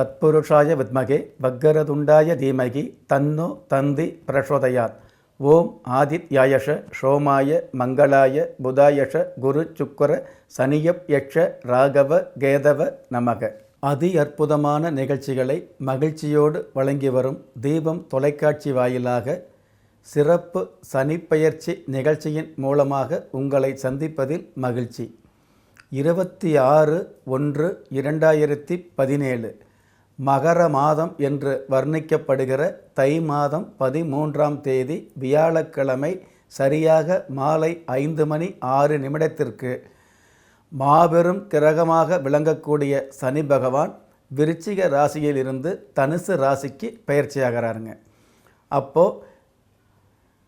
தத்புருஷாய வித்மகே வக்கரதுண்டாய தீமகி தன்னோ தந்தி பிரசோதயாத். ஓம் ஆதித்யாயஷ சோமாய மங்களாய புதாயஷ குரு சுக்கர சனியப் யக்ஷ ராகவ கேதவ நமக. அதி அற்புதமான நிகழ்ச்சிகளை மகிழ்ச்சியோடு வழங்கி வரும் தீபம் தொலைக்காட்சி வாயிலாக சிறப்பு சனிப்பெயர்ச்சி நிகழ்ச்சியின் மூலமாக உங்களை சந்திப்பதில் மகிழ்ச்சி. 26/1/2017 மகர மாதம் என்று வர்ணிக்கப்படுகிற தை மாதம் 13ஆம் தேதி வியாழக்கிழமை சரியாக மாலை 5:06 மாபெரும் கிரகமாக விளங்கக்கூடிய சனி பகவான் விருச்சிக ராசியிலிருந்து தனுசு ராசிக்கு பெயர்ச்சியாகிறாருங்க. அப்போது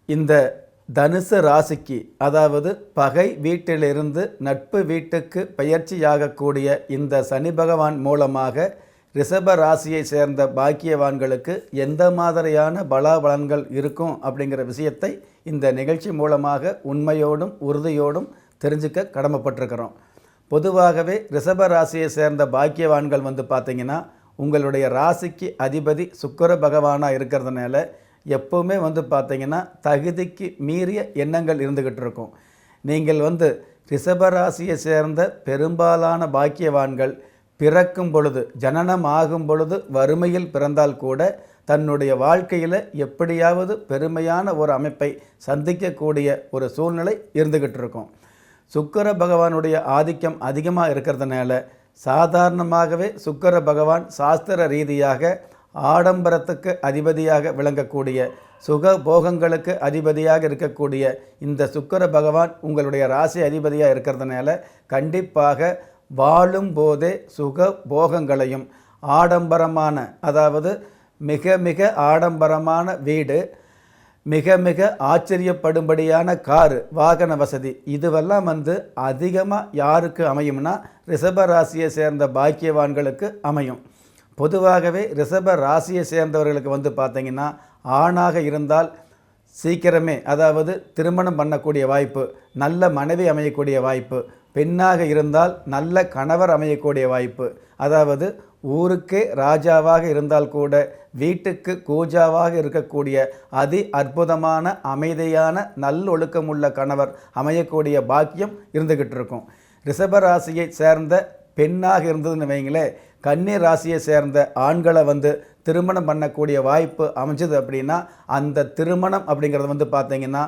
இந்த தனுசு ராசிக்கு, அதாவது பகை வீட்டிலிருந்து நட்பு வீட்டுக்கு பெயர்ச்சியாகக்கூடிய இந்த சனி பகவான் மூலமாக ரிஷப ராசியை சேர்ந்த பாக்கியவான்களுக்கு எந்த மாதிரியான பலாபலன்கள் இருக்கும் அப்படிங்கிற விஷயத்தை இந்த நிகழ்ச்சி மூலமாக உண்மையோடும் உறுதியோடும் தெரிஞ்சுக்க கடமைப்பட்டிருக்கிறோம். பொதுவாகவே ரிஷப ராசியை சேர்ந்த பாக்கியவான்கள் பார்த்திங்கன்னா உங்களுடைய ராசிக்கு அதிபதி சுக்கிர பகவானாக இருக்கிறதுனால எப்போவுமே பார்த்திங்கன்னா தகுதிக்கு மீறிய எண்ணங்கள் இருந்துக்கிட்டு இருக்கும். நீங்கள் ரிஷபராசியை சேர்ந்த பெரும்பாலான பாக்கியவான்கள் பிறக்கும் பொழுது, ஜனனம் ஆகும் பொழுது வறுமையில் பிறந்தால் கூட தன்னுடைய வாழ்க்கையில் எப்படியாவது பெருமையான ஒரு அமைப்பை சந்திக்கக்கூடிய ஒரு சூழ்நிலை இருந்துக்கிட்டு இருக்கும். சுக்கிர பகவானுடைய ஆதிக்கம் அதிகமாக இருக்கிறதுனால சாதாரணமாகவே சுக்கிர பகவான் சாஸ்திர ரீதியாக ஆடம்பரத்துக்கு அதிபதியாக விளங்கக்கூடிய, சுக போகங்களுக்கு அதிபதியாக இருக்கக்கூடிய இந்த சுக்கிர பகவான் உங்களுடைய ராசி அதிபதியாக இருக்கிறதுனால கண்டிப்பாக வாழும் போதே சுக போகங்களையும் ஆடம்பரமான, அதாவது மிக மிக ஆடம்பரமான வீடு, மிக மிக ஆச்சரியப்படும்படியான காரு, வாகன வசதி, இதுவெல்லாம் அதிகமாக யாருக்கு அமையும்னா ரிஷப ராசியை சேர்ந்த பாக்கியவான்களுக்கு அமையும். பொதுவாகவே ரிஷப ராசியை சேர்ந்தவர்களுக்கு பார்த்திங்கன்னா ஆணாக இருந்தால் சீக்கிரமே, அதாவது திருமணம் பண்ணக்கூடிய வாய்ப்பு, நல்ல மனைவி அமையக்கூடிய வாய்ப்பு, பெண்ணாக இருந்தால் நல்ல கணவர் அமையக்கூடிய வாய்ப்பு, அதாவது ஊருக்கே ராஜாவாக இருந்தால் கூட வீட்டுக்கு கூஜாவாக இருக்கக்கூடிய அதி அற்புதமான அமைதியான நல்லொழுக்கமுள்ள கணவர் அமையக்கூடிய பாக்கியம் இருந்துக்கிட்டு இருக்கும். ரிஷபராசியை சேர்ந்த பெண்ணாக இருந்ததுன்னு வைங்களே, கன்னி ராசியை சேர்ந்த ஆண்களை திருமணம் பண்ணக்கூடிய வாய்ப்பு அமைஞ்சது அப்படின்னா அந்த திருமணம் அப்படிங்கிறது பார்த்திங்கன்னா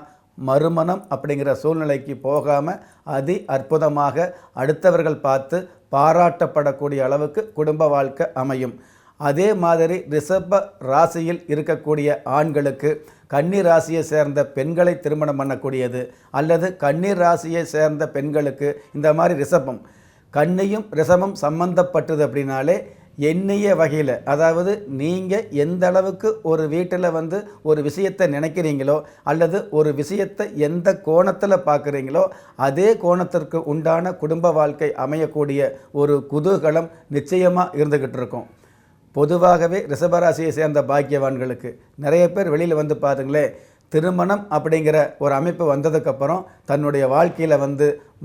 மறுமணம் அப்படிங்கிற சூழ்நிலைக்கு போகாமல் அதி அற்புதமாக அடுத்தவர்கள் பார்த்து பாராட்டப்படக்கூடிய அளவுக்கு குடும்ப வாழ்க்கை அமையும். அதே மாதிரி ரிஷப ராசியில் இருக்கக்கூடிய ஆண்களுக்கு கன்னி ராசியை சேர்ந்த பெண்களை திருமணம் பண்ணக்கூடியது, அல்லது கன்னி ராசியை சேர்ந்த பெண்களுக்கு இந்த மாதிரி ரிஷபம், கன்னியும் ரிஷபம் சம்பந்தப்பட்டது அப்படின்னாலே எண்ணிய வகையில், அதாவது நீங்கள் எந்த அளவுக்கு ஒரு வீட்டில் ஒரு விஷயத்தை நினைக்கிறீங்களோ அல்லது ஒரு விஷயத்தை எந்த கோணத்தில் பார்க்குறீங்களோ அதே கோணத்திற்கு உண்டான குடும்ப வாழ்க்கை அமையக்கூடிய ஒரு குதூகலம் நிச்சயமாக இருந்துக்கிட்டு இருக்கும். பொதுவாகவே ரிஷபராசியை சேர்ந்த பாக்கியவான்களுக்கு நிறைய பேர் வெளியில் பாருங்களே, திருமணம் அப்படிங்கிற ஒரு அமைப்பு வந்ததுக்கப்புறம் தன்னுடைய வாழ்க்கையில்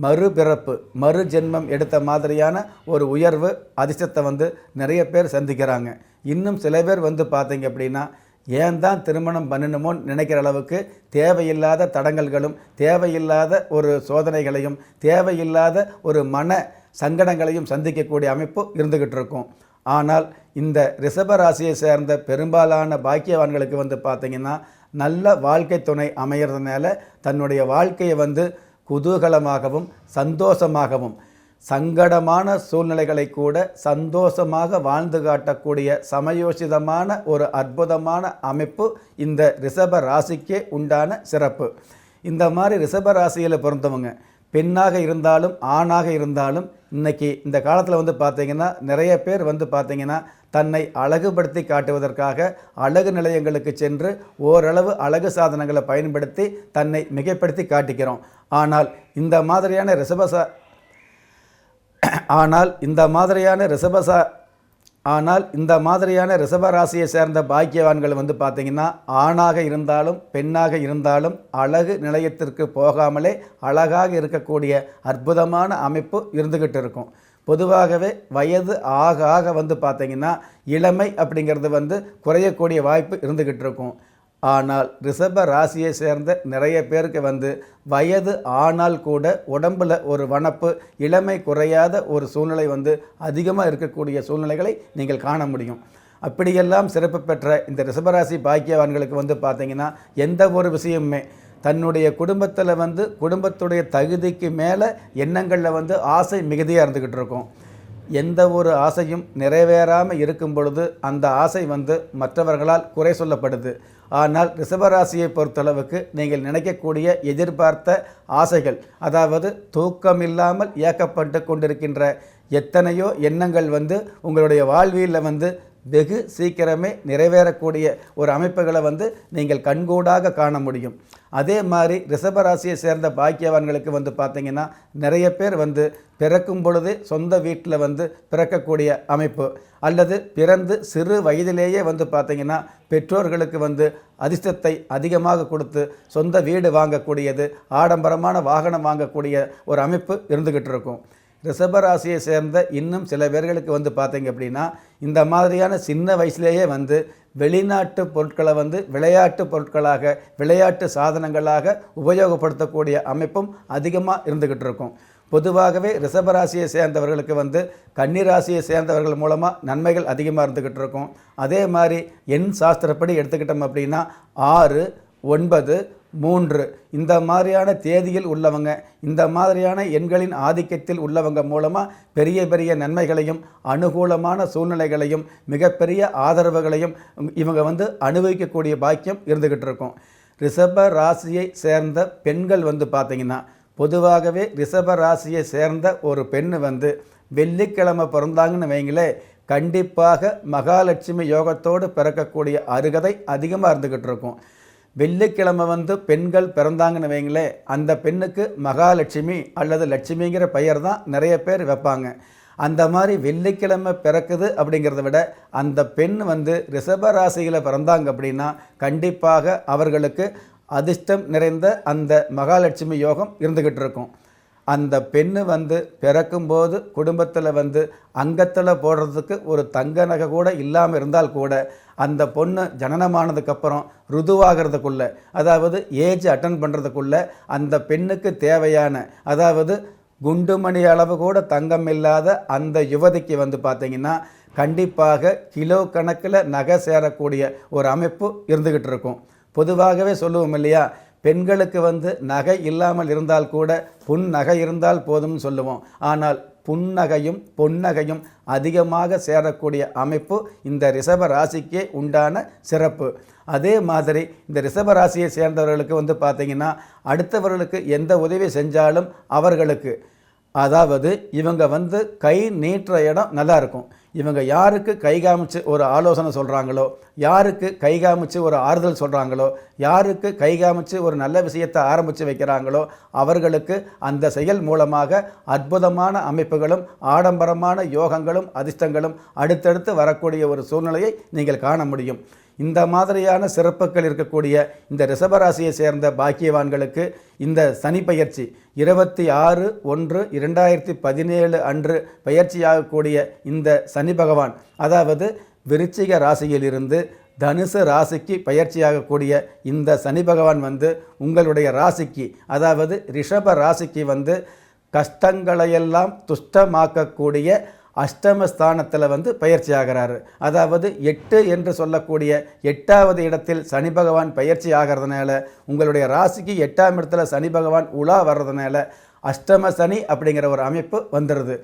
மறுபிறப்பு, மறு ஜென்மம் எடுத்த மாதிரியான ஒரு உயர்வு அதிர்ஷ்டத்தை நிறைய பேர் சந்திக்கிறாங்க. இன்னும் சில பேர் பார்த்திங்க அப்படின்னா ஏன் தான் திருமணம் பண்ணணுமோன்னு நினைக்கிற அளவுக்கு தேவையில்லாத தடங்கல்களும், தேவையில்லாத ஒரு சோதனைகளையும், தேவையில்லாத ஒரு மன சங்கடங்களையும் சந்திக்கக்கூடிய அமைப்பு இருந்துக்கிட்டு இருக்கும். ஆனால் இந்த ரிஷபராசியை சேர்ந்த பெரும்பாலான பாக்கியவான்களுக்கு பார்த்திங்கன்னா நல்ல வாழ்க்கை துணை அமைகிறதுனால தன்னுடைய வாழ்க்கையை குதூகலமாகவும் சந்தோஷமாகவும், சங்கடமான சூழ்நிலைகளை கூட சந்தோஷமாக வாழ்ந்து காட்டக்கூடிய சமயோசிதமான ஒரு அற்புதமான அமைப்பு இந்த ரிஷப ராசிக்கே உண்டான சிறப்பு. இந்த மாதிரி ரிஷப ராசியில் பிறந்தவங்க பெண்ணாக இருந்தாலும் ஆணாக இருந்தாலும் இன்றைக்கி இந்த காலத்தில் பார்த்திங்கன்னா நிறைய பேர் பார்த்திங்கன்னா தன்னை அழகுபடுத்தி காட்டுவதற்காக அழகு நிலையங்களுக்கு சென்று ஓரளவு அழகு சாதனங்களை பயன்படுத்தி தன்னை மிகைப்படுத்தி காட்டிக்கிறோம். ஆனால் இந்த மாதிரியான ரிஷபராசியை சேர்ந்த பாக்கியவான்கள் பார்த்திங்கன்னா ஆணாக இருந்தாலும் பெண்ணாக இருந்தாலும் அழகு நிலையத்திற்கு போகாமலே அழகாக இருக்கக்கூடிய அற்புதமான அமைப்பு இருந்துக்கிட்டு இருக்கும். பொதுவாகவே வயது ஆக ஆக வந்து பார்த்திங்கன்னா இளமை அப்படிங்கிறது வந்து குறையக்கூடிய வாய்ப்பு இருந்துக்கிட்டு இருக்கும். ஆனால் ரிஷப ராசியை சேர்ந்த நிறைய பேருக்கு வந்து வயது ஆனால் கூட உடம்பில் ஒரு வனப்பு, இளமை குறையாத ஒரு சூழ்நிலை வந்து அதிகமாக இருக்கக்கூடிய சூழ்நிலைகளை நீங்கள் காண முடியும். அப்படியெல்லாம் சிறப்பு பெற்ற இந்த ரிஷபராசி பாக்கியவான்களுக்கு வந்து பார்த்திங்கன்னா எந்த ஒரு விஷயமுமே தன்னுடைய குடும்பத்தில் வந்து குடும்பத்துடைய தகுதிக்கு மேலே எண்ணங்களில் வந்து ஆசை மிகுதியாக இருந்துக்கிட்டு இருக்கும். எந்த ஒரு ஆசையும் நிறைவேறாமல் இருக்கும் பொழுது அந்த ஆசை வந்து மற்றவர்களால் குறை சொல்லப்படுது. ஆனால் ரிஷபராசியை பொறுத்தளவுக்கு நீங்கள் நினைக்கக்கூடிய எதிர்பார்த்த ஆசைகள், அதாவது தூக்கம் இல்லாமல் இயக்கப்பட்டு கொண்டிருக்கின்ற எத்தனையோ எண்ணங்கள் வந்து உங்களுடைய வாழ்வியலில் வந்து வெகு சீக்கிரமே நிறைவேறக்கூடிய ஒரு அமைப்புகளை வந்து நீங்கள் கண்கூடாக காண முடியும். அதே மாதிரி ரிஷபராசியை சேர்ந்த பாக்கியவான்களுக்கு வந்து பார்த்திங்கன்னா நிறைய பேர் வந்து பிறக்கும் பொழுதே சொந்த வீட்டில் வந்து பிறக்கக்கூடிய அமைப்பு, அல்லது பிறந்து சிறு வயதிலேயே வந்து பார்த்திங்கன்னா பெற்றோர்களுக்கு வந்து அதிர்ஷ்டத்தை அதிகமாக கொடுத்து சொந்த வீடு வாங்கக்கூடியது, ஆடம்பரமான வாகனம் வாங்கக்கூடிய ஒரு அமைப்பு இருந்துக்கிட்டு இருக்கும். ரிஷபராசியை சேர்ந்த இன்னும் சில பேர்களுக்கு வந்து பார்த்திங்க அப்படின்னா இந்த மாதிரியான சின்ன வயசுலேயே வந்து வெளிநாட்டு பொருட்களை வந்து விளையாட்டு பொருட்களாக, விளையாட்டு சாதனங்களாக உபயோகப்படுத்தக்கூடிய அமைப்பும் அதிகமாக இருந்துக்கிட்டு இருக்கும். பொதுவாகவே ரிஷபராசியை சேர்ந்தவர்களுக்கு வந்து கன்னிராசியை சேர்ந்தவர்கள் மூலமாக நன்மைகள் அதிகமாக இருந்துக்கிட்டு இருக்கும். அதே மாதிரி எண் சாஸ்திரப்படி எடுத்துக்கிட்டோம் அப்படின்னா 6, 9, 3 இந்த மாதிரியான தேதியில் உள்ளவங்க, இந்த மாதிரியான எண்களின் ஆதிக்கத்தில் உள்ளவங்க மூலமாக பெரிய பெரிய நன்மைகளையும் அனுகூலமான சூழ்நிலைகளையும் மிகப்பெரிய ஆதரவுகளையும் இவங்க வந்து அனுபவிக்கக்கூடிய பாக்கியம் இருந்துக்கிட்டு இருக்கும். ரிஷப ராசியை சேர்ந்த பெண்கள் வந்து பார்த்திங்கன்னா பொதுவாகவே ரிஷப ராசியை சேர்ந்த ஒரு பெண்ணு வந்து வெள்ளிக்கிழமை பிறந்தாங்கன்னு வைங்களே, கண்டிப்பாக மகாலட்சுமி யோகத்தோடு பிறக்கக்கூடிய அருகதை அதிகமாக இருந்துக்கிட்டு இருக்கும். வெள்ளிக்கிழமை வந்து பெண்கள் பிறந்தாங்கன்னு வைங்களே, அந்த பெண்ணுக்கு மகாலட்சுமி அல்லது லட்சுமிங்கிற பெயர் தான் நிறைய பேர் வைப்பாங்க. அந்த மாதிரி வெள்ளிக்கிழமை பிறக்குது அப்படிங்கிறத விட அந்த பெண் வந்து ரிஷப ராசியில் பிறந்தாங்க அப்படின்னா கண்டிப்பாக அவர்களுக்கு அதிர்ஷ்டம் நிறைந்த அந்த மகாலட்சுமி யோகம் இருந்துக்கிட்டு இருக்கும். அந்த பெண்ணு வந்து பிறக்கும்போது குடும்பத்தில் வந்து அங்கத்தில் போடுறதுக்கு ஒரு தங்க நகை கூட இல்லாமல் இருந்தால் கூட அந்த பொண்ணு ஜனனமானதுக்கப்புறம் ருதுவாகிறதுக்குள்ளே, அதாவது ஏஜ் அட்டன் பண்ணுறதுக்குள்ளே அந்த பெண்ணுக்கு தேவையான, அதாவது குண்டுமணி அளவு கூட தங்கம் இல்லாத அந்த யுவதிக்கு வந்து பார்த்திங்கன்னா கண்டிப்பாக கிலோ கணக்கில் நகை சேரக்கூடிய ஒரு அமைப்பு இருந்துக்கிட்டு இருக்கும். பொதுவாகவே சொல்லுவோம் இல்லையா, பெண்களுக்கு வந்து நகை இல்லாமல் இருந்தால் கூட புன் நகை இருந்தால் போதும்னு சொல்லுவோம். ஆனால் புன்னகையும் பொன்னகையும் அதிகமாக சேரக்கூடிய அமைப்பு இந்த ரிஷப ராசிக்கே உண்டான சிறப்பு. அதே மாதிரி இந்த ரிஷப ராசியை சேர்ந்தவர்களுக்கு வந்து பார்த்திங்கன்னா அடுத்தவர்களுக்கு எந்த உதவி செஞ்சாலும் அவர்களுக்கு, அதாவது இவங்க வந்து கை நீட்டுற இடம் நல்லா இருக்கும். இவங்க யாருக்கு கை காமிச்சு ஒரு ஆலோசனை சொல்கிறாங்களோ, யாருக்கு கை காமிச்சு ஒரு ஆறுதல் சொல்கிறாங்களோ, யாருக்கு கை காமிச்சு ஒரு நல்ல விஷயத்தை ஆரம்பித்து வைக்கிறாங்களோ அவர்களுக்கு அந்த செயல் மூலமாக அற்புதமான அமைப்புகளும் ஆடம்பரமான யோகங்களும் அதிர்ஷ்டங்களும் அடுத்தடுத்து வரக்கூடிய ஒரு சூழ்நிலையை நீங்கள் காண முடியும். இந்த மாதிரியான சிறப்புகள் இருக்கக்கூடிய இந்த ரிஷபராசியை சேர்ந்த பாக்கியவான்களுக்கு இந்த சனி பயிற்சி 26/1/2017 அன்று பயிற்சியாகக்கூடிய இந்த சனி பகவான், அதாவது விருச்சிக ராசியிலிருந்து தனுசு ராசிக்கு பயிற்சியாகக்கூடிய இந்த சனி பகவான் வந்து உங்களுடைய ராசிக்கு, அதாவது ரிஷப ராசிக்கு வந்து கஷ்டங்களையெல்லாம் துஷ்டமாக்கக்கூடிய அஷ்டமஸ்தானத்தில் வந்து பயிற்சி ஆகிறாரு. அதாவது 8 என்று சொல்லக்கூடிய 8வது இடத்தில் சனி பகவான் பயிற்சி ஆகிறதுனால உங்களுடைய ராசிக்கு 8ஆம் இடத்துல சனி பகவான் உலா வர்றதுனால அஷ்டம சனி அப்படிங்கிற ஒரு அமைப்பு வந்துடுது.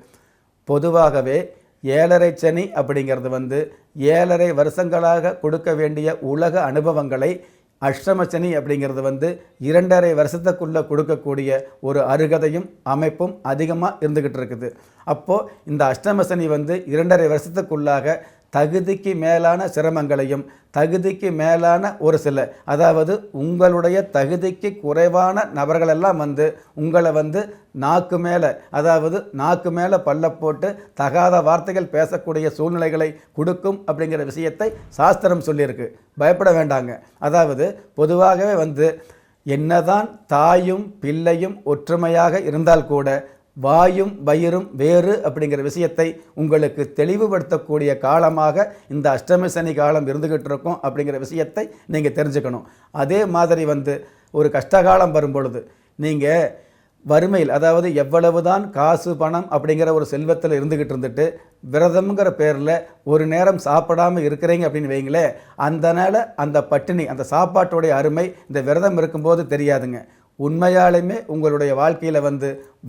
பொதுவாகவே 7.5 சனி அப்படிங்கிறது வந்து 7.5 வருஷங்களாக கொடுக்க வேண்டிய உலக அனுபவங்களை அஷ்டமசனி அப்படிங்கிறது வந்து 2.5 வருஷத்துக்குள்ளே கொடுக்கக்கூடிய ஒரு அருகதையும் அமைப்பும் அதிகமாக இருந்துக்கிட்டு இருக்குது. அப்போது இந்த அஷ்டமசனி வந்து 2.5 வருஷத்துக்குள்ளாக தகுதிக்கு மேலான சிரமங்களையும் தகுதிக்கு மேலான ஒரு சில, அதாவது உங்களுடைய தகுதிக்கு குறைவான நபர்களெல்லாம் வந்து உங்களை வந்து நாக்கு மேலே, அதாவது நாக்கு மேலே பல்ல போட்டு தகாத வார்த்தைகள் பேசக்கூடிய சூழ்நிலைகளை கொடுக்கும் அப்படிங்கிற விஷயத்தை சாஸ்திரம் சொல்லியிருக்கு. பயப்பட வேண்டாங்க. அதாவது பொதுவாகவே வந்து என்னதான் தாயும் பிள்ளையும் ஒற்றுமையாக இருந்தால் கூட வாயும் வயிறும் வேறு அப்படிங்கிற விஷயத்தை உங்களுக்கு தெளிவுபடுத்தக்கூடிய காலமாக இந்த அஷ்டம சனி காலம் இருந்துகிட்டு இருக்கும் அப்படிங்கிற விஷயத்தை நீங்கள் தெரிஞ்சுக்கணும். அதே மாதிரி ஒரு கஷ்டகாலம் வரும் பொழுது நீங்கள் வறுமையில், அதாவது எவ்வளவு தான் காசு பணம் அப்படிங்கிற ஒரு செல்வத்தில் இருந்துக்கிட்டு விரதம்ங்கிற பேரில் ஒரு நேரம் சாப்பிடாமல் இருக்கிறீங்க அப்படின்னு வைங்களேன், அந்த நாள் அந்த பட்டினி, அந்த சாப்பாட்டுடைய அருமை இந்த விரதம் இருக்கும்போது தெரியாதுங்க. உண்மையாலுமே உங்களுடைய வாழ்க்கையில்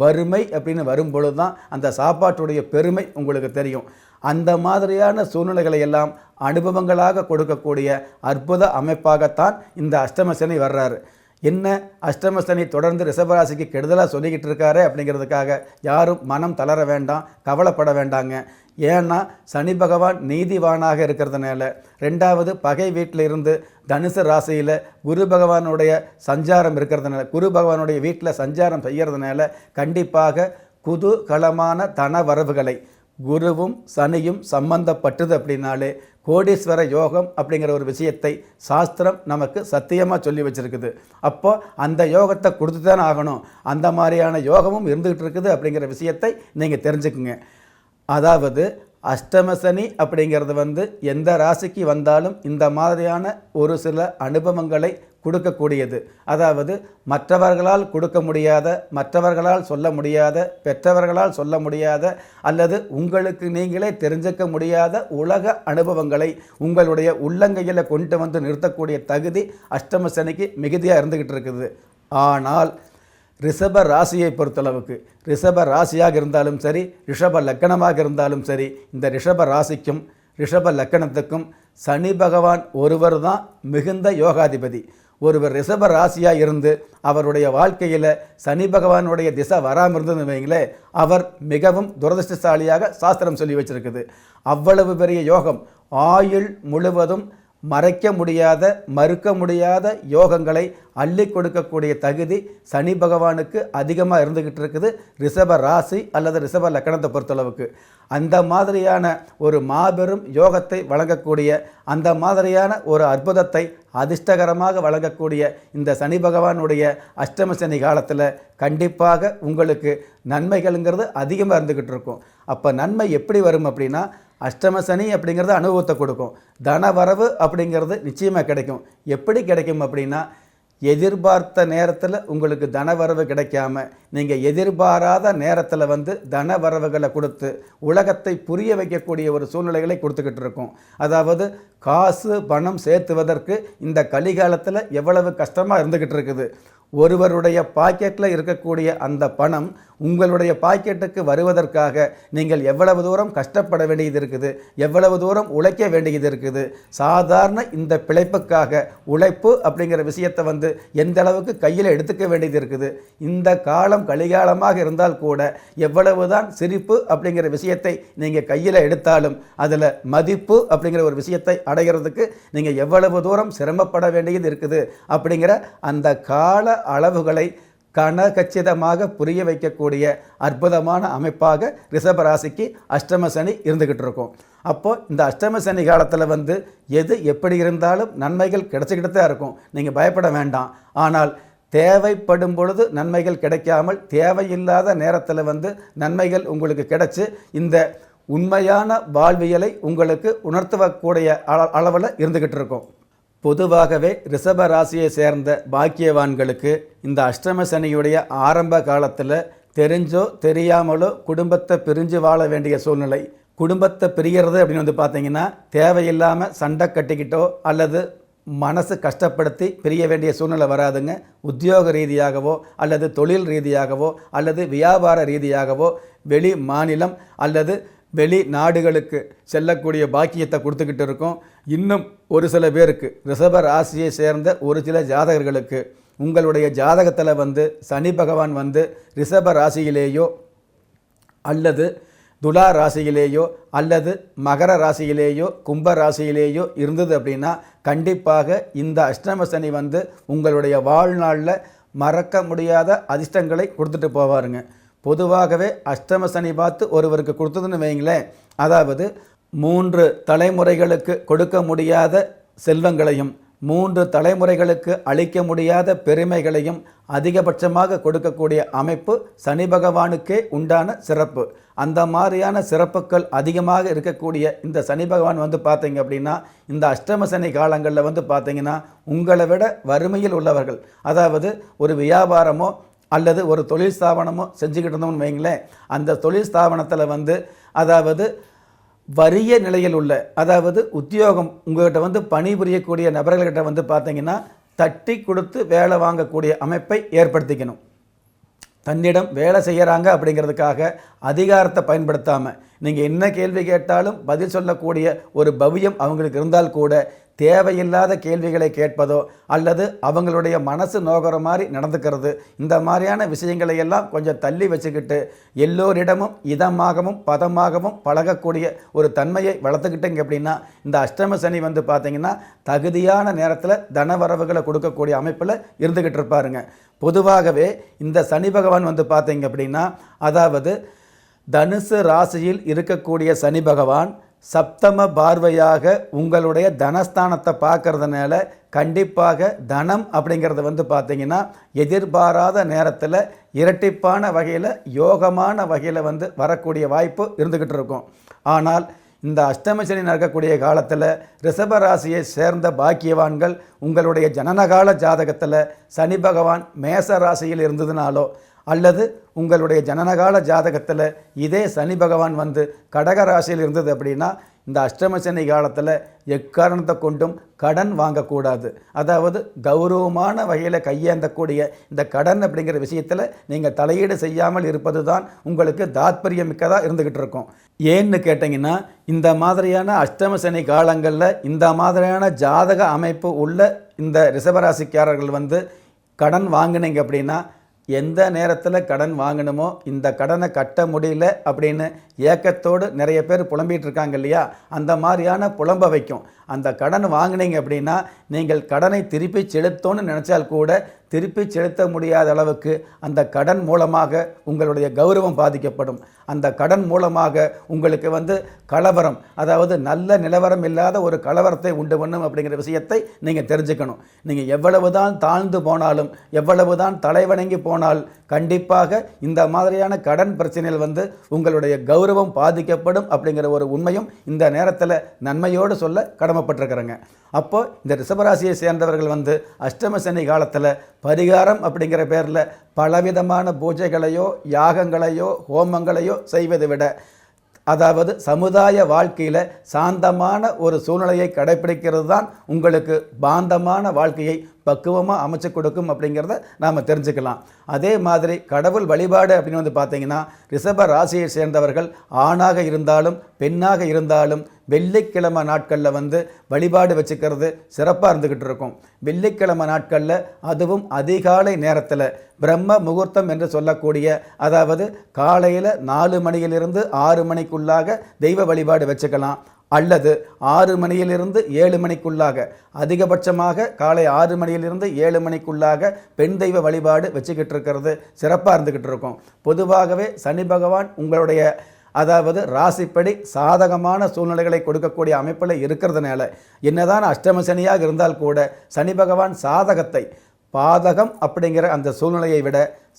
வறுமை அப்படின்னு வரும்பொழுது தான் அந்த சாப்பாட்டுடைய பெருமை உங்களுக்கு தெரியும். அந்த மாதிரியான சூழ்நிலைகளை எல்லாம் அனுபவங்களாக கொடுக்கக்கூடிய அற்புத அமைப்பாகத்தான் இந்த அஷ்டமசனி வர்றாரு. என்ன அஷ்டமசனி தொடர்ந்து ரிஷபராசிக்கு கெடுதலாக சொல்லிக்கிட்டு இருக்காரு அப்படிங்கிறதுக்காக யாரும் மனம் தளர வேண்டாம், கவலைப்பட வேண்டாங்க. ஏன்னா சனி பகவான் நீதிவானாக இருக்கிறதுனால, ரெண்டாவது பகை வீட்டில் இருந்து தனுசு ராசியில் குரு பகவானுடைய சஞ்சாரம் இருக்கிறதுனால, குரு பகவானுடைய வீட்டில் சஞ்சாரம் செய்கிறதுனால கண்டிப்பாக குதூகலமான தன வரவுகளை, குருவும் சனியும் சம்பந்தப்பட்டது அப்படின்னாலே கோடீஸ்வர யோகம் அப்படிங்கிற ஒரு விஷயத்தை சாஸ்திரம் நமக்கு சத்தியமாக சொல்லி வச்சுருக்குது. அப்போ அந்த யோகத்தை கொடுத்து தானே ஆகணும். அந்த மாதிரியான யோகமும் இருந்துகிட்டு இருக்குது அப்படிங்கிற விஷயத்தை நீங்கள் தெரிஞ்சுக்குங்க. அதாவது அஷ்டமசனி அப்படிங்கிறது எந்த ராசிக்கு வந்தாலும் இந்த மாதிரியான ஒரு சில அனுபவங்களை கொடுக்கக்கூடியது. அதாவது மற்றவர்களால் கொடுக்க முடியாத, மற்றவர்களால் சொல்ல முடியாத, பெற்றவர்களால் சொல்ல முடியாத, அல்லது உங்களுக்கு நீங்களே தெரிஞ்சிக்க முடியாத உலக அனுபவங்களை உங்களுடைய உள்ளங்கையில் கொண்டு நிறுத்தக்கூடிய தகுதி அஷ்டம சனிக்கு மிகுதியாக இருந்துக்கிட்டு இருக்குது. ஆனால் ரிஷப ராசியை பொறுத்தளவுக்கு, ரிஷப ராசியாக இருந்தாலும் சரி, ரிஷப லக்கணமாக இருந்தாலும் சரி, இந்த ரிஷப ராசிக்கும் ரிஷப லக்கணத்துக்கும் சனி பகவான் ஒருவர் தான் மிகுந்த யோகாதிபதி. ஒருவர் ரிஷப ராசியாக இருந்து அவருடைய வாழ்க்கையில் சனி பகவானுடைய திசை வராமல் இருந்ததுன்னு வைங்களே, அவர் மிகவும் துரதிருஷ்டசாலியாக சாஸ்திரம் சொல்லி வச்சிருக்குது. அவ்வளவு பெரிய யோகம், ஆயுள் முழுவதும் மறைக்க முடியாத, மறுக்க முடியாத யோகங்களை அள்ளி கொடுக்கக்கூடிய தகுதி சனி பகவானுக்கு அதிகமாக இருந்துக்கிட்டு இருக்குது ரிஷப ராசி அல்லது ரிஷப லக்கணத்தை பொறுத்தளவுக்கு. அந்த மாதிரியான ஒரு மாபெரும் யோகத்தை வழங்கக்கூடிய, அந்த மாதிரியான ஒரு அற்புதத்தை அதிர்ஷ்டகரமாக வழங்கக்கூடிய இந்த சனி பகவானுடைய அஷ்டம சனி காலத்தில் கண்டிப்பாக உங்களுக்கு நன்மைகள்ங்கிறது அதிகமாக இருந்துக்கிட்டு இருக்கும். அப்போ நன்மை எப்படி வரும் அப்படின்னா, அஷ்டம சனி அப்படிங்கிறது அனுபவத்தை கொடுக்கும். தனவரவு அப்படிங்கிறது நிச்சயமாக கிடைக்கும். எப்படி கிடைக்கும் அப்படின்னா, எதிர்பார்த்த நேரத்தில் உங்களுக்கு தனவரவு கிடைக்காம நீங்கள் எதிர்பாராத நேரத்தில் தனவரவுகளை கொடுத்து உலகத்தை புரிய வைக்கக்கூடிய ஒரு சூழ்நிலைகளை கொடுத்துக்கிட்டு இருக்கோம். அதாவது காசு பணம் சேர்த்துவதற்கு இந்த கலிகாலத்தில் எவ்வளவு கஷ்டமாக இருந்துக்கிட்டு இருக்குது. ஒருவருடைய பாக்கெட்டில் இருக்கக்கூடிய அந்த பணம் உங்களுடைய பாக்கெட்டுக்கு வருவதற்காக நீங்கள் எவ்வளவு தூரம் கஷ்டப்பட வேண்டியது இருக்குது, எவ்வளவு தூரம் உழைக்க வேண்டியது இருக்குது. சாதாரண இந்த பிழைப்புக்காக உழைப்பு அப்படிங்கிற விஷயத்தை எந்த அளவுக்கு கையில் எடுத்துக்க வேண்டியது இருக்குது. இந்த காலம் கலிகாலமாக இருந்தால் கூட எவ்வளவு தான் சிரிப்பு அப்படிங்கிற விஷயத்தை நீங்கள் கையில் எடுத்தாலும் அதில் மதிப்பு அப்படிங்கிற ஒரு விஷயத்தை அடைகிறதுக்கு நீங்கள் எவ்வளவு தூரம் சிரமப்பட வேண்டியது இருக்குது அப்படிங்கிற அந்த கால அளவுகளை கனகச்சிதமாக புரிய வைக்கக்கூடிய அற்புதமான அமைப்பாக ரிஷபராசிக்கு அஷ்டம சனி இருந்துக்கிட்டு இருக்கும். அப்போது இந்த அஷ்டம சனி காலத்தில் எது எப்படி இருந்தாலும் நன்மைகள் கிடைச்சிக்கிட்டு தான் இருக்கும். நீங்கள் பயப்பட வேண்டாம். ஆனால் தேவைப்படும் பொழுது நன்மைகள் கிடைக்காமல் தேவையில்லாத நேரத்தில் நன்மைகள் உங்களுக்கு கிடைச்சி இந்த உண்மையான வாழ்வியலை உங்களுக்கு உணர்த்தக்கூடிய அளவில் இருந்துக்கிட்டு இருக்கும். பொதுவாகவே ரிஷப ராசியை சேர்ந்த பாக்கியவான்களுக்கு இந்த அஷ்டம சனியுடைய ஆரம்ப காலத்தில் தெரிஞ்சோ தெரியாமலோ குடும்பத்தை பிரிஞ்சு வாழ வேண்டிய சூழ்நிலை. குடும்பத்தை பிரிகிறது அப்படின்னு பார்த்தீங்கன்னா தேவையில்லாமல் சண்டை கட்டிக்கிட்டோ அல்லது மனசு கஷ்டப்படுத்தி பிரிய வேண்டிய சூழ்நிலை வராதுங்க. உத்தியோக ரீதியாகவோ அல்லது தொழில் ரீதியாகவோ அல்லது வியாபார ரீதியாகவோ வெளி மாநிலம் அல்லது வெளி நாடுகளுக்கு செல்லக்கூடிய பாக்கியத்தை கொடுத்துக்கிட்டு இருக்கோம். இன்னும் ஒரு சில பேருக்கு, ரிஷப ராசியை சேர்ந்த ஒரு சில ஜாதகர்களுக்கு உங்களுடைய ஜாதகத்தில் சனி பகவான் ரிஷப ராசியிலேயோ அல்லது துலா ராசியிலேயோ அல்லது மகர ராசியிலேயோ கும்ப ராசியிலேயோ இருந்தது அப்படின்னா கண்டிப்பாக இந்த அஷ்டம சனி உங்களுடைய வாழ்நாளில் மறக்க முடியாத அதிர்ஷ்டங்களை கொடுத்துட்டு போவாருங்க. பொதுவாகவே அஷ்டம சனி பார்த்து ஒருவருக்கு கொடுத்ததுன்னு வைங்களேன், அதாவது 3 தலைமுறைகளுக்கு கொடுக்க முடியாத செல்வங்களையும் 3 தலைமுறைகளுக்கு அளிக்க முடியாத பெருமைகளையும் அதிகபட்சமாக கொடுக்கக்கூடிய அமைப்பு சனி பகவானுக்கே உண்டான சிறப்பு. அந்த மாதிரியான சிறப்புகள் அதிகமாக இருக்கக்கூடிய இந்த சனி பகவான் வந்து பார்த்தீங்க அப்படின்னா, இந்த அஷ்டம சனி காலங்களில் வந்து பார்த்தீங்கன்னா உங்களை விட வறுமையில் உள்ளவர்கள், அதாவது ஒரு வியாபாரமோ அல்லது ஒரு தொழில் ஸ்தாபனமோ செஞ்சுக்கிட்டு இருந்தோம்னு வைங்களேன், அந்த தொழில் ஸ்தாபனத்தில் வந்து அதாவது வறிய நிலையில் உள்ள, அதாவது உத்தியோகம் உங்கள்கிட்ட வந்து பணிபுரியக்கூடிய நபர்கள்கிட்ட வந்து பார்த்தீங்கன்னா தட்டி கொடுத்து வேலை வாங்கக்கூடிய அமைப்பை ஏற்படுத்திக்கணும். தன்னிடம் வேலை செய்கிறாங்க அப்படிங்கிறதுக்காக அதிகாரத்தை பயன்படுத்தாமல் நீங்கள் என்ன கேள்வி கேட்டாலும் பதில் சொல்லக்கூடிய ஒரு பவ்யம் அவங்களுக்கு இருந்தால் கூட தேவையில்லாத கேள்விகளை கேட்பதோ அல்லது அவங்களுடைய மனசு நோகிற மாதிரி நடந்துக்கிறது, இந்த மாதிரியான விஷயங்களை எல்லாம் கொஞ்சம் தள்ளி வச்சுக்கிட்டு எல்லோரிடமும் இதமாகவும் பதமாகவும் பழகக்கூடிய ஒரு தன்மையை வளர்த்துக்கிட்டீங்க அப்படின்னா இந்த அஷ்டம சனி வந்து பார்த்திங்கன்னா தகுதியான நேரத்தில் தனவரவுகளை கொடுக்கக்கூடிய அமைப்பில் இருந்துக்கிட்டு இருப்பாருங்க. பொதுவாகவே இந்த சனி பகவான் வந்து பார்த்தீங்க அப்படின்னா, அதாவது தனுசு ராசியில் இருக்கக்கூடிய சனி பகவான் சப்தம பார்வையாக உங்களுடைய தனஸ்தானத்தை பார்க்கறதுனால கண்டிப்பாக தனம் அப்படிங்கிறது வந்து பார்த்திங்கன்னா எதிர்பாராத நேரத்தில் இரட்டிப்பான வகையில் யோகமான வகையில் வந்து வரக்கூடிய வாய்ப்பு இருந்துக்கிட்டு இருக்கும். ஆனால் இந்த அஷ்டமசனி நடக்கக்கூடிய காலத்தில் ரிஷபராசியை சேர்ந்த பாக்கியவான்கள் உங்களுடைய ஜனனகால ஜாதகத்தில் சனி பகவான் மேச ராசியில் இருந்ததுனாலோ அல்லது உங்களுடைய ஜனனகால ஜாதகத்தில் இதே சனி பகவான் வந்து கடக ராசியில் இருந்தது அப்படின்னா இந்த அஷ்டம சனி காலத்தில் எக்காரணத்தை கொண்டும் கடன் வாங்கக்கூடாது. அதாவது கௌரவமான வகையில் கையேந்தக்கூடிய இந்த கடன் அப்படிங்கிற விஷயத்தில் நீங்கள் தலையீடு செய்யாமல் இருப்பது தான் உங்களுக்கு தாத்பரியமிக்கதாக இருந்துக்கிட்டு இருக்கும். ஏன்னு கேட்டிங்கன்னா இந்த மாதிரியான அஷ்டம சனி காலங்களில் இந்த மாதிரியான ஜாதக அமைப்பு உள்ள இந்த ரிஷபராசிக்காரர்கள் வந்து கடன் வாங்கினீங்க அப்படின்னா எந்த நேரத்தில் கடன் வாங்கணுமோ இந்த கடனை கட்ட முடியல அப்படின்னு ஏக்கத்தோடு நிறைய பேர் புலம்பிகிட்டு இருக்காங்க இல்லையா, அந்த மாதிரியான புலம்ப வைக்கும். அந்த கடன் வாங்கினீங்க அப்படின்னா நீங்கள் கடனை திருப்பி செலுத்தோன்னு நினச்சால் கூட திருப்பி செலுத்த முடியாத அளவுக்கு அந்த கடன் மூலமாக உங்களுடைய கௌரவம் பாதிக்கப்படும். அந்த கடன் மூலமாக உங்களுக்கு வந்து கலவரம், அதாவது நல்ல நிலவரம் இல்லாத ஒரு கலவரத்தை உண்டு பண்ணும் அப்படிங்கிற விஷயத்தை நீங்கள் தெரிஞ்சுக்கணும். நீங்கள் எவ்வளவு தான் தாழ்ந்து போனாலும் எவ்வளவு தான் தலைவணங்கி போனால் கண்டிப்பாக இந்த மாதிரியான கடன் பிரச்சனைகள் வந்து உங்களுடைய கௌரவம் பாதிக்கப்படும் அப்படிங்கிற ஒரு உண்மையும் இந்த நேரத்தில் நன்மையோடு சொல்ல கடமைப்பட்டிருக்கிறேங்க. அப்போ இந்த ரிஷபராசியை சேர்ந்தவர்கள் வந்து அஷ்டம சனி காலத்தில் பரிகாரம் அப்படிங்கிற பேரில் பலவிதமான பூஜைகளையோ யாகங்களையோ ஹோமங்களையோ செய்வதை விட, அதாவது சமுதாய வாழ்க்கையில் சாந்தமான ஒரு சூழ்நிலையை கடைப்பிடிக்கிறது தான் உங்களுக்கு பாந்தமான வாழ்க்கையை பக்குவமாக அமைச்சு கொடுக்கும் அப்படிங்கிறத நாம் தெரிஞ்சுக்கலாம். அதே மாதிரி கடவுள் வழிபாடு அப்படின்னு வந்து பார்த்திங்கன்னா ரிஷப ராசியை சேர்ந்தவர்கள் ஆணாக இருந்தாலும் பெண்ணாக இருந்தாலும் வெள்ளிக்கிழமை நாட்களில் வந்து வழிபாடு வச்சுக்கிறது சிறப்பாக இருந்துக்கிட்டு இருக்கும். வெள்ளிக்கிழமை நாட்களில் அதுவும் அதிகாலை நேரத்தில் பிரம்ம முகூர்த்தம் என்று சொல்லக்கூடிய, அதாவது காலையில் 4 மணியிலிருந்து 6 மணிக்குள்ளாக தெய்வ வழிபாடு வச்சுக்கலாம். அல்லது 6 மணியிலிருந்து 7 மணிக்குள்ளாக, அதிகபட்சமாக காலை 6 மணியிலிருந்து 7 மணிக்குள்ளாக பெண் தெய்வ வழிபாடு வச்சுக்கிட்டு இருக்கிறது சிறப்பாக இருந்துக்கிட்டு இருக்கும். பொதுவாகவே சனி பகவான் உங்களுடைய அதாவது ராசிப்படி சாதகமான சூழ்நிலைகளை கொடுக்கக்கூடிய அமைப்பில் இருக்கிறதுனால என்னதான் அஷ்டம சனியாக இருந்தால் கூட சனி பகவான் சாதகத்தை, பாதகம் அப்படிங்கிற அந்த சூழ்நிலையை விட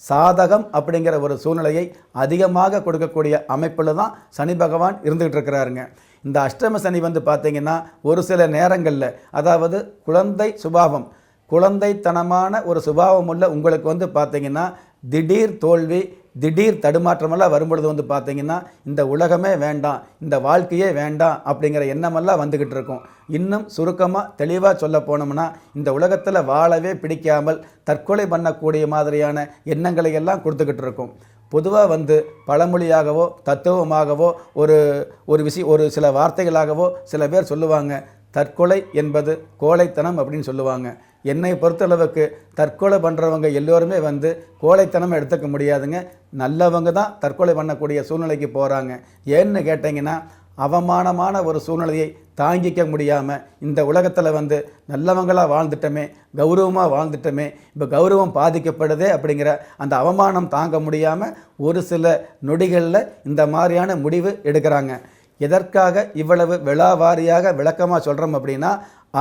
சாதகம் அப்படிங்கிற ஒரு சூழ்நிலையை அதிகமாக கொடுக்கக்கூடிய அமைப்பில் தான் சனி பகவான் இருந்துகிட்டு இருக்கிறாருங்க. இந்த அஷ்டம சனி வந்து பார்த்திங்கன்னா ஒரு சில நேரங்களில், அதாவது குழந்தை சுபாவம், குழந்தைத்தனமான ஒரு சுபாவம் உள்ள உங்களுக்கு வந்து பார்த்திங்கன்னா திடீர் தோல்வி, திடீர் தடுமாற்றமெல்லாம் வரும்பொழுது வந்து பார்த்திங்கன்னா இந்த உலகமே வேண்டாம், இந்த வாழ்க்கையே வேண்டாம் அப்படிங்கிற எண்ணமெல்லாம் வந்துக்கிட்டு இருக்கும். இன்னும் சுருக்கமாக தெளிவாக சொல்ல போனோம்னா இந்த உலகத்தில் வாழவே பிடிக்காமல் தற்கொலை பண்ணக்கூடிய மாதிரியான எண்ணங்களை எல்லாம் கொடுத்துக்கிட்டு இருக்கும். பொதுவாக வந்து பழமொழியாகவோ தத்துவமாகவோ ஒரு சில வார்த்தைகளாகவோ சில பேர் சொல்லுவாங்க, தற்கொலை என்பது கோழைத்தனம் அப்படின்னு சொல்லுவாங்க. என்னை பொறுத்தளவுக்கு தற்கொலை பண்ணுறவங்க எல்லோருமே வந்து கோழைத்தனம் எடுத்துக்க முடியாதுங்க. நல்லவங்க தான் தற்கொலை பண்ணக்கூடிய சூழ்நிலைக்கு போகிறாங்க. ஏன்னு கேட்டிங்கன்னா அவமானமான ஒரு சூழ்நிலையை தாங்கிக்க முடியாமல் இந்த உலகத்தில் வந்து நல்லவங்களாக வாழ்ந்துட்டோமே, கௌரவமாக வாழ்ந்துட்டோமே, இப்போ கௌரவம் பாதிக்கப்படுதே அப்படிங்கிற அந்த அவமானம் தாங்க முடியாமல் ஒரு சில நொடிகளில் இந்த மாதிரியான முடிவு எடுக்கிறாங்க. எதற்காக இவ்வளவு விழாவாரியாக விளக்கமாக சொல்கிறோம் அப்படின்னா,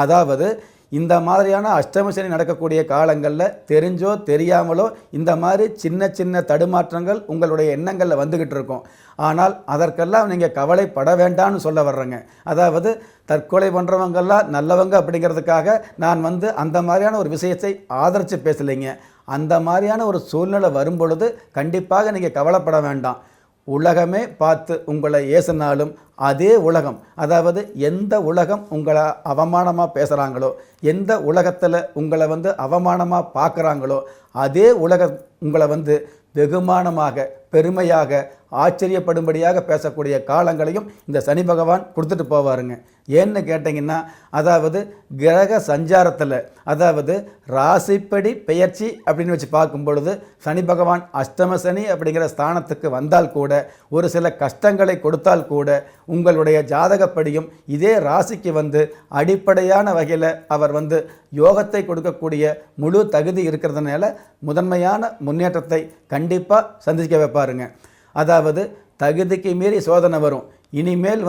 அதாவது இந்த மாதிரியான அஷ்டம சனி நடக்கக்கூடிய காலங்களில் தெரிஞ்சோ தெரியாமலோ இந்த மாதிரி சின்ன சின்ன தடுமாற்றங்கள் உங்களுடைய எண்ணங்களில் வந்துக்கிட்டு இருக்கும். ஆனால் அதற்கெல்லாம் நீங்கள் கவலைப்பட வேண்டாம்னு சொல்ல வர்றேங்க. அதாவது தற்கொலை பண்ணுறவங்கெல்லாம் நல்லவங்க அப்படிங்கிறதுக்காக நான் அந்த மாதிரியான ஒரு விஷயத்தை ஆதரித்து பேசலைங்க. அந்த மாதிரியான ஒரு சூழ்நிலை வரும்பொழுது கண்டிப்பாக நீங்கள் கவலைப்பட வேண்டாம். உலகமே பார்த்து உங்களை ஏசினாலும் அதே உலகம், அதாவது எந்த உலகம் உங்களை அவமானமாக பேசுகிறாங்களோ, எந்த உலகத்தில் உங்களை அவமானமாக பார்க்குறாங்களோ அதே உலகம் உங்களை வெகுமானமாக பெருமையாக ஆச்சரியப்படும்படியாக பேசக்கூடிய காலங்களையும் இந்த சனி பகவான் கொடுத்துட்டு போவாருங்க. ஏன்னு கேட்டிங்கன்னா, அதாவது கிரக சஞ்சாரத்தில், அதாவது ராசிப்படி பெயர்ச்சி அப்படின்னு வச்சு பார்க்கும் பொழுது சனி பகவான் அஷ்டம சனி அப்படிங்கிற ஸ்தானத்துக்கு வந்தால் கூட, ஒரு சில கஷ்டங்களை கொடுத்தால் கூட, உங்களுடைய ஜாதகப்படியும் இதே ராசிக்கு அடிப்படையான வகையில் அவர் யோகத்தை கொடுக்கக்கூடிய முழு தகுதி இருக்கிறதுனால முதன்மையான முன்னேற்றத்தை கண்டிப்பாக சந்திக்க வைப்பாருங்க. அதாவது தகுதிக்கு மீறி சோதனை வரும், இனிமேல்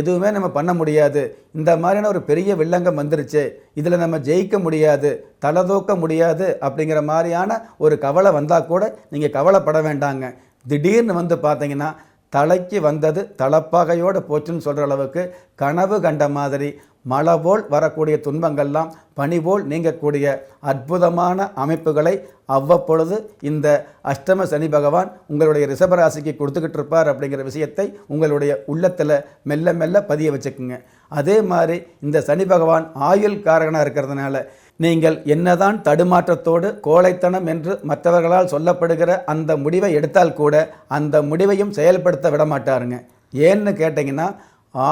எதுவுமே நம்ம பண்ண முடியாது, இந்த மாதிரியான ஒரு பெரிய வில்லங்கம் வந்துருச்சு, இதில் நம்ம ஜெயிக்க முடியாது, தலை தூக்க முடியாது அப்படிங்கிற மாதிரியான ஒரு கவலை வந்தால் கூட நீங்கள் கவலைப்பட வேண்டாங்க. திடீர்னு பார்த்தீங்கன்னா தலைக்கு வந்தது தலப்பாகையோடு போச்சுன்னு சொல்கிற அளவுக்கு கனவு கண்ட மாதிரி மழை போல் வரக்கூடிய துன்பங்கள்லாம் பனி போல் நீங்கக்கூடிய அற்புதமான அமைப்புகளை அவ்வப்பொழுது இந்த அஷ்டம சனி பகவான் உங்களுடைய ரிஷபராசிக்கு கொடுத்துக்கிட்டு இருப்பார் அப்படிங்கிற விஷயத்தை உங்களுடைய உள்ளத்தில் மெல்ல மெல்ல பதிய வச்சுக்குங்க. அதே மாதிரி இந்த சனி பகவான் ஆயுள் காரகனாக இருக்கிறதுனால நீங்கள் என்னதான் தடுமாற்றத்தோடு கோழைத்தனம் என்று மற்றவர்களால் சொல்லப்படுகிற அந்த முடிவை எடுத்தால் கூட அந்த முடிவையும் செயல்படுத்த விட மாட்டாருங்க. ஏன்னு கேட்டிங்கன்னா,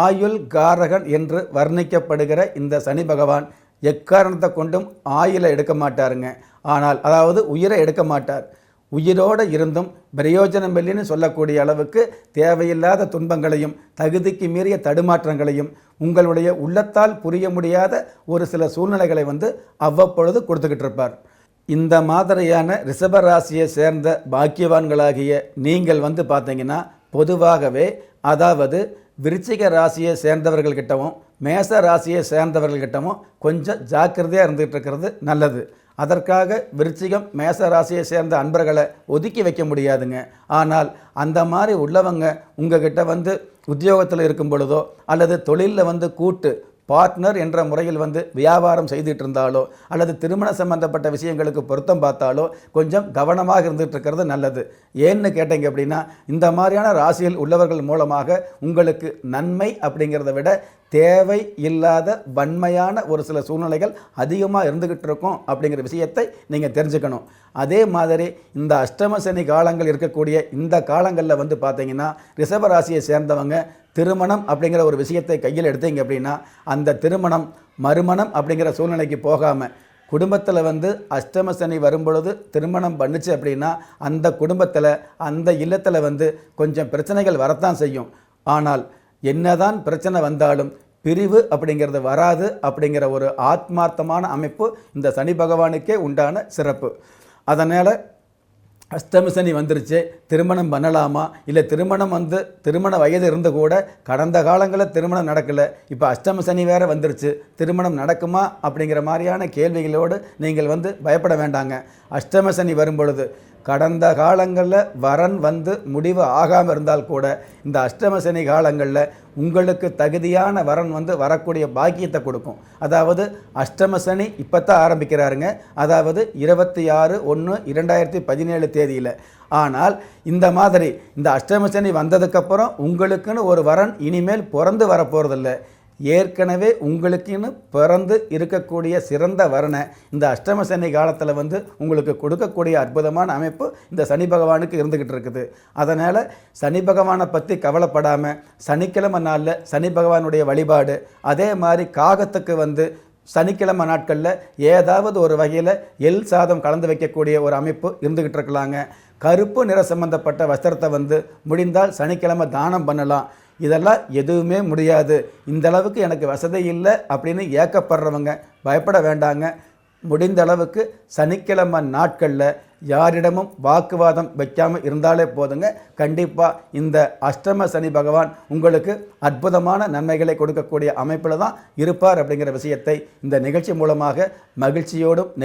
ஆயுள் காரகன் என்று வர்ணிக்கப்படுகிற இந்த சனி பகவான் எக்காரணத்தை கொண்டும் ஆயுளை எடுக்க மாட்டாருங்க. ஆனால் அதாவது உயிரை எடுக்க மாட்டார். உயிரோடு இருந்தும் பிரயோஜனம் இல்லைன்னு சொல்லக்கூடிய அளவுக்கு தேவையில்லாத துன்பங்களையும் தகுதிக்கு மீறிய தடுமாற்றங்களையும் உங்களுடைய உள்ளத்தால் புரிய முடியாத ஒரு சில சூழ்நிலைகளை அவ்வப்பொழுது கொடுத்துக்கிட்டு இருப்பார். இந்த மாதிரியான ரிஷபராசியை சேர்ந்த பாக்கியவான்களாகிய நீங்கள் பார்த்தீங்கன்னா பொதுவாகவே, அதாவது விருச்சிக ராசியை சேர்ந்தவர்கள்கிட்டவும் மேச ராசியை சேர்ந்தவர்கள்கிட்டவும் கொஞ்சம் ஜாக்கிரதையாக இருந்துகிட்டு இருக்கிறது நல்லது. அதற்காக விருச்சிகம் மேச ராசியை சேர்ந்த அன்பர்களை ஒதுக்கி வைக்க முடியாதுங்க. ஆனால் அந்த மாதிரி உள்ளவங்க உங்ககிட்ட உத்தியோகத்தில் இருக்கும் பொழுதோ அல்லது தொழிலில் கூட்டு பார்ட்னர் என்ற முறையில் வியாபாரம் செய்துட்டு இருந்தாலோ அல்லது திருமண சம்பந்தப்பட்ட விஷயங்களுக்கு பொருத்தம் பார்த்தாலோ கொஞ்சம் கவனமாக இருந்துகிட்டு இருக்கிறது நல்லது. ஏன்னு கேட்டீங்க அப்படின்னா, இந்த மாதிரியான ராசியில் உள்ளவர்கள் மூலமாக உங்களுக்கு நன்மை அப்படிங்கிறத விட தேவை இல்லாத வன்மையான ஒரு சில சூழ்நிலைகள் அதிகமாக இருந்துக்கிட்டு இருக்கும் அப்படிங்கிற விஷயத்தை நீங்கள் தெரிஞ்சுக்கணும். அதே மாதிரி இந்த அஷ்டம சனி காலங்கள் இருக்கக்கூடிய இந்த காலங்களில் பார்த்தீங்கன்னா ரிஷபராசியை சேர்ந்தவங்க திருமணம் அப்படிங்கிற ஒரு விஷயத்தை கையில் எடுத்தீங்க அப்படின்னா அந்த திருமணம் மறுமணம் அப்படிங்கிற சூழ்நிலைக்கு போகாமல் குடும்பத்தில் அஷ்டம சனி வரும்பொழுது திருமணம் பண்ணுச்சு அப்படின்னா அந்த குடும்பத்தில் அந்த இல்லத்தில் கொஞ்சம் பிரச்சனைகள் வரத்தான் செய்யும். ஆனால் என்னதான் பிரச்சனை வந்தாலும் பிரிவு அப்படிங்கிறது வராது அப்படிங்கிற ஒரு ஆத்மார்த்தமான அமைப்பு இந்த சனி பகவானுக்கே உண்டான சிறப்பு. அதனால் அஷ்டம சனி வந்துருச்சு, திருமணம் பண்ணலாமா, இல்லை திருமண வயது இருந்து கூட கடந்த காலங்களில் திருமணம் நடக்கலை, இப்போ அஷ்டம சனி வேறு வந்துருச்சு, திருமணம் நடக்குமா அப்படிங்கிற மாதிரியான கேள்விகளோடு நீங்கள் பயப்பட வேண்டாங்க. அஷ்டம சனி வரும்பொழுது கடந்த காலங்களில் வரன் முடிவு ஆகாமல் இருந்தால் கூட இந்த அஷ்டம சனி காலங்களில் உங்களுக்கு தகுதியான வரன் வரக்கூடிய பாக்கியத்தை கொடுக்கும். அதாவது அஷ்டம சனி இப்போ தான் ஆரம்பிக்கிறாருங்க, அதாவது 26/1/2017 தேதியில். ஆனால் இந்த மாதிரி இந்த அஷ்டம சனி வந்ததுக்கப்புறம் உங்களுக்குன்னு ஒரு வரன் இனிமேல் பிறந்து வரப்போகிறதில்ல. ஏற்கனவே உங்களுக்குன்னு பிறந்து இருக்கக்கூடிய சிறந்த வரனை இந்த அஷ்டம சனி காலத்தில் உங்களுக்கு கொடுக்கக்கூடிய அற்புதமான அமைப்பு இந்த சனி பகவானுக்கு இருந்துக்கிட்டு இருக்குது. அதனால் சனி பகவானை பற்றி கவலைப்படாமல் சனிக்கிழமை நாளில் சனி பகவானுடைய வழிபாடு, அதே மாதிரி காகத்துக்கு சனிக்கிழமை நாட்களில் ஏதாவது ஒரு வகையில் எள் சாதம் கலந்து வைக்கக்கூடிய ஒரு அமைப்பு இருந்துக்கிட்டு இருக்கலாங்க. கருப்பு நிற சம்பந்தப்பட்ட வஸ்திரத்தை முடிந்தால் சனிக்கிழமை தானம் பண்ணலாம். இதெல்லாம் எதுவுமே முடியாது, இந்த அளவுக்கு எனக்கு வசதி இல்லை அப்படின்னு ஏக்கப்படுறவங்க பயப்பட வேண்டாங்க. முடிந்த அளவுக்கு சனிக்கிழமை நாட்களில் யாரிடமும் வாக்குவாதம் வைக்காமல் இருந்தாலே போதுங்க. கண்டிப்பாக இந்த அஷ்டம சனி பகவான் உங்களுக்கு அற்புதமான நன்மைகளை கொடுக்கக்கூடிய அமைப்பில் தான் இருப்பார் அப்படிங்கிற விஷயத்தை இந்த நிகழ்ச்சி மூலமாக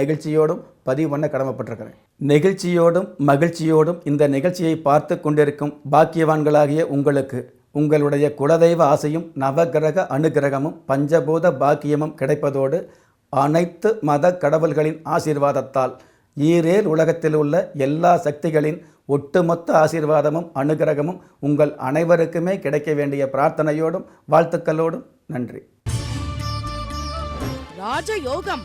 நெகிழ்ச்சியோடும் பதிவு பண்ண கடமைப்பட்டிருக்கிறேன். நெகிழ்ச்சியோடும் மகிழ்ச்சியோடும் இந்த நிகழ்ச்சியை பார்த்து கொண்டிருக்கும் பாக்கியவான்களாகிய உங்களுக்கு உங்களுடைய குலதெய்வ ஆசையும் நவகிரக அனுகிரகமும் பஞ்சபூத பாக்கியமும் கிடைப்பதோடு அனைத்து மத கடவுள்களின் ஆசீர்வாதத்தால் ஈரேல் உலகத்தில் உள்ள எல்லா சக்திகளின் ஒட்டுமொத்த ஆசீர்வாதமும் அனுகிரகமும் உங்கள் அனைவருக்குமே கிடைக்க வேண்டிய பிரார்த்தனையோடும் வாழ்த்துக்களோடும் நன்றி. ராஜயோகம்.